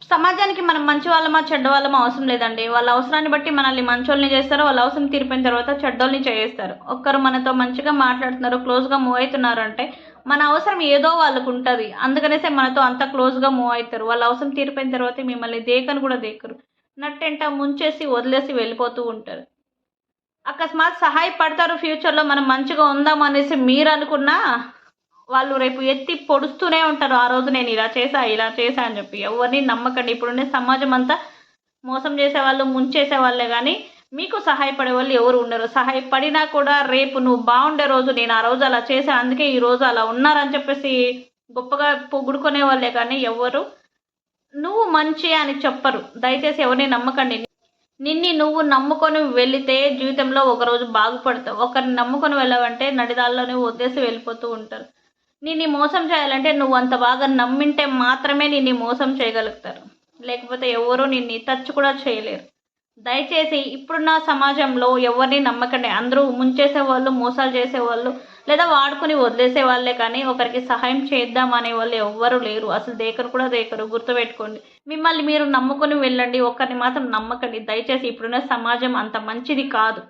సమాజానికి మనం మంచి వాళ్ళమా చెడ్డ వాళ్ళమా అవసరం లేదండి. వాళ్ళ అవసరాన్ని బట్టి మనల్ని మంచోళ్ళని చేస్తారు. వాళ్ళ అవసరం తీరిపోయిన తర్వాత చెడ్డోళ్ళని చేస్తారు. ఒక్కరు మనతో మంచిగా మాట్లాడుతున్నారు, క్లోజ్గా మూవ్ అవుతున్నారు అంటే మన అవసరం ఏదో వాళ్ళకు ఉంటుంది. అందుకనేసే మనతో అంత క్లోజ్గా మూవ్ అవుతారు. వాళ్ళ అవసరం తీరిపోయిన తర్వాత మిమ్మల్ని దేకను కూడా దేకరు. నట్టెంట ముంచేసి వదిలేసి వెళ్ళిపోతూ ఉంటారు. అకస్మాత్ సహాయపడతారు ఫ్యూచర్లో మనం మంచిగా ఉందాం అనేసి మీరు అనుకున్నా వాళ్ళు రేపు ఎత్తి పొడుస్తూనే ఉంటారు. ఆ రోజు నేను ఇలా చేశా అని చెప్పి. ఎవరిని నమ్మకండి. ఇప్పుడున్న సమాజం అంతా మోసం చేసేవాళ్ళు, ముంచేసే వాళ్ళే కానీ మీకు సహాయపడే వాళ్ళు ఎవరు ఉండరు. సహాయపడినా కూడా రేపు నువ్వు బాగుండే రోజు నేను ఆ రోజు అలా చేశా అందుకే ఈ రోజు అలా ఉన్నారని చెప్పేసి గొప్పగా పొగుడుకునే వాళ్ళే కానీ ఎవరు నువ్వు మంచి అని చెప్పరు. దయచేసి ఎవరిని నమ్మకండి. నువ్వు నమ్ముకొని వెళితే జీవితంలో ఒకరోజు బాగుపడతావు. ఒకరిని నమ్ముకొని వెళ్ళావంటే నడిదాల్లోనే వదిలేసి వెళ్ళిపోతూ ఉంటారు. నిన్ను మోసం చేయాలంటే నువ్వు అంత బాగా నమ్మింటే మాత్రమే నిన్ను మోసం చేయగలుగుతారు. లేకపోతే ఎవరూ నిన్ను టచ్ కూడా చేయలేరు. దయచేసి ఇప్పుడున్న సమాజంలో ఎవరిని నమ్మకండి. అందరూ ముంచేసేవాళ్ళు, మోసాలు చేసేవాళ్ళు, లేదా వాడుకొని వదిలేసే వాళ్ళే కానీ ఒకరికి సహాయం చేద్దాం అనే వాళ్ళు ఎవ్వరూ లేరు. అసలు దేకరు కూడా దేకరు. గుర్తుపెట్టుకోండి. మిమ్మల్ని మీరు నమ్ముకొని వెళ్ళండి. ఒకరిని మాత్రం నమ్మకండి. దయచేసి ఇప్పుడున్న సమాజం అంత మంచిది కాదు.